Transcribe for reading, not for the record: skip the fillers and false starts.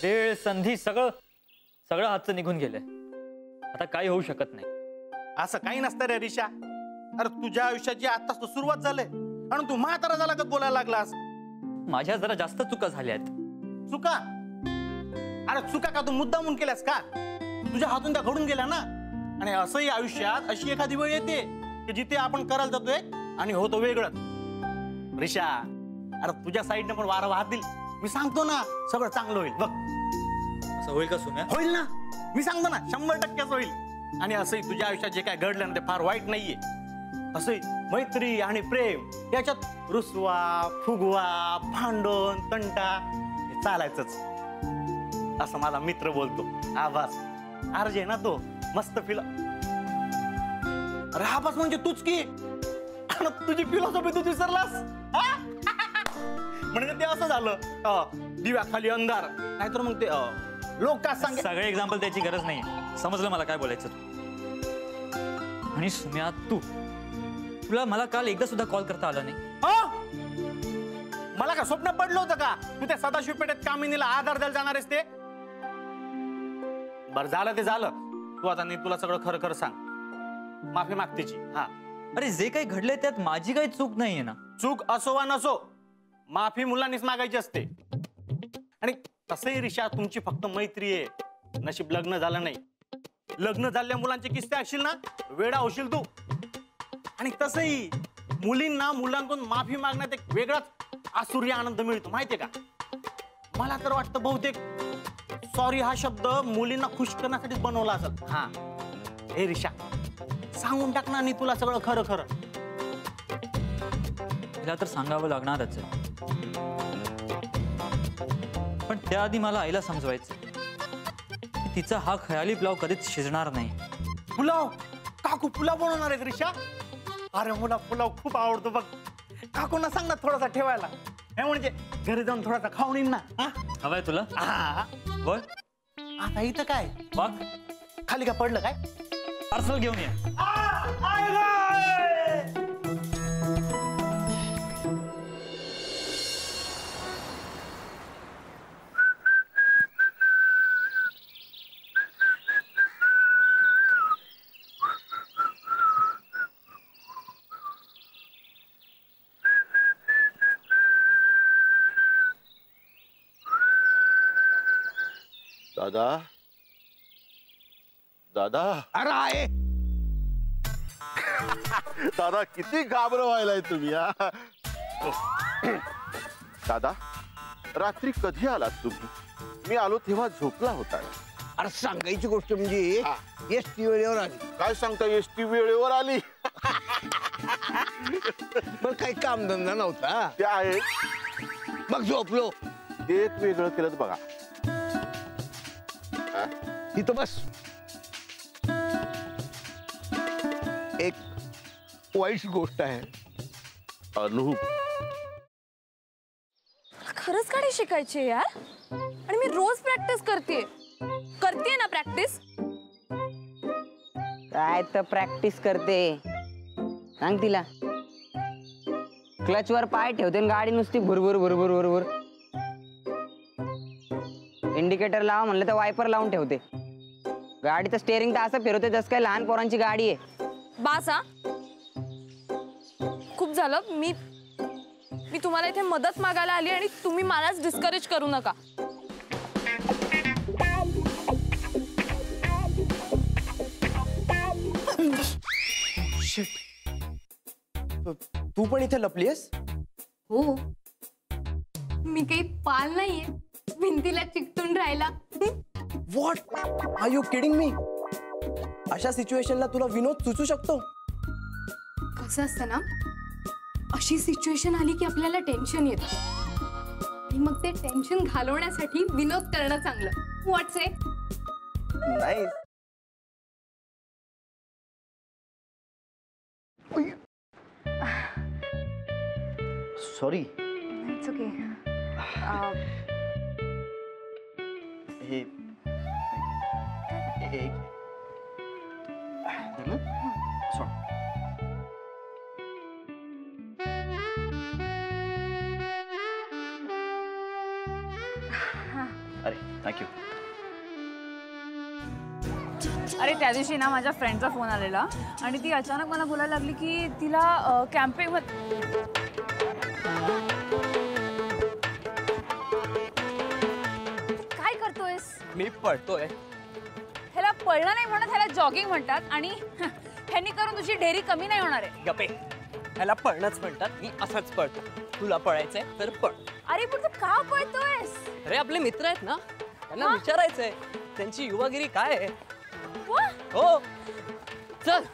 वेळ संधी सगळं सगळं हातचं निघून गेलंय. आता काही होऊ शकत नाही. असं काही नसतं रे रिशा. अरे तुझ्या आयुष्याची आताच तर सुरुवात झाली आणि तू म्हातारा झाला का बोलायला लागलास. माझ्या जरा जास्त चुका झाल्या आहेत. चुका? अरे चुका का तू मुद्दामून केल्यास का? तुझ्या हातून त्या घडून गेल्या ना. आणि असंही आयुष्यात अशी एखादी वेळ येते की जिथे आपण करायला जातोय आणि होतो वेगळं. रिशा, अरे तुझ्या साईडने पण वारं वाहतील. मी सांगतो ना सगळं चांगलं होईल बघ. असं होईल का सुम्या? होईल ना, मी सांगतो ना 100% होईल. आणि असंही तुझ्या आयुष्यात जे काय घडलं ना ते फार वाईट नाहीये. असंही मैत्री आणि प्रेम याच्यात रुसवा फुगवा भांडण तंटा हे चालायचंच असं मला मित्र बोलतो. आभास आरजे ना तो मस्त फिल. अरे आभास म्हणजे तूच की. तुझी फिलॉसॉफी तू विसरलास. म्हणजे ते असं झालं दिव्याखाली अंधार, नाहीतर मग ते लोक काय सांग. सगळे एक्झाम्पल द्यायची गरज नाही. समजलं मला काय बोलायचं. आणि सुम्या तुला मला काल एकदा सुद्धा कॉल करता आला नाही. मला का स्वप्न पडलं होतं का तू त्या सदाशिव पेठेत कामिनीला आधार द्यायला जाणार आहेस ते? बरं झालं ते झालं. तू आता नाही तुला सगळं खरं खरं सांग. माफी माग तिची. हा अरे जे काही घडलंय त्यात माझी काही चूक नाहीये ना. चूक असो वा नसो माफी मुलांनीच मागायची असते. आणि तसंही रिशा तुमची फक्त मैत्री आहे. नशीब लग्न झालं नाही. लग्न झालेल्या मुलांचे किस्से असशील ना वेडा होशील तू. आणि तसंही मुलींना मुलांकडून माफी मागण्यात एक वेगळाच आसुरी आनंद मिळतो माहितीये का. मला तर वाटतं बहुतेक सॉरी हा शब्द मुलींना खुश करण्यासाठी बनवला असेल. हा हे रिशा सांगून टाक ना तुला सगळं खरं खरं. तिला तर सांगावं लागणारच आहे. पण त्याआधी मला आईला समजवायचं की तिचा हा खयाली पुलाव कधीच शिजणार नाही. पुलाव? काकू पुलाव बनवणार आहेत रिशा? अरे मला पुलाव खूप आवडतो बघ. काकूंना सांग ना थोडासा ठेवायला. हे म्हणजे घरी जाऊन थोडासा खाऊन येईन ना. हवाय तुला? बोल. आता इथं काय बघ खाली का पडलं काय? पार्सल घेऊन ये. दादा दादा. अरे आहे दादा किती घाबर व्हायलाय तुम्ही. दादा रात्री कधी आलात तुम्ही? मी आलो तेव्हा झोपला होता. अरे सांगायची गोष्ट म्हणजे एसटी वेळेवर आली. काय सांगता एसटी वेळेवर आली? पण काही कामधंदा नव्हता. ते आहे मग झोपलो. एक वेगळं केलं बघा. इथं बस. एक वाईट गोष्ट आहे. अनूप खरंच गाडी शिकायची यार. आणि मी रोज प्रॅक्टिस करते ना प्रॅक्टिस. काय तर प्रॅक्टिस करते सांग तिला. क्लच वर पाय ठेवते आणि गाडी नुसती भुरभुर भुरभुर भुरभुर. इंडिकेटर लावा म्हणलं तर वायपर लावून ठेवते. गाडीचं स्टेअरिंग तर असं फिरवते जसं काय लहान पोरांची गाडी आहे. बासा खूप झालं. मी तुम्हाला इथे मदत मागायला आली आणि तुम्ही मलाच डिस्करेज करू नका. तू पण इथे लपलीस? हो, मी काही पाल नाहीये भिंतीला चिकटून राहिला. What are you kidding me? अशा सिच्युएशनला तुला विनोद सुचू शकतो? कसं असतं ना, अशी सिच्युएशन आली की आपल्याला टेन्शन येतं आणि मग ते टेन्शन घालवण्यासाठी विनोद करणं चांगलं. व्हॉट्स इट? नाही. सॉरी. It's okay. हे अरे थँक्यू. अरे त्या दिवशी ना माझ्या फ्रेंडचा फोन आलेला आणि ती अचानक मला बोलायला लागली की तिला कॅम्पिंग काय करतोयस? मी पळतोय. ह्याला पळणं नाही म्हणत, ह्याला जॉगिंग म्हणतात आणि ह्यांनी करून तुझी ढेरी कमी नाही होणार आहे. गपे, ह्याला पळणंच म्हणतात. मी असंच पळतो. तुला पळायचंय तर पळ. अरे पण तू का पळतोयस? अरे आपले मित्र आहेत ना, त्यांना विचारायचंय त्यांची युवागिरी काय आहे. वा, हो चल.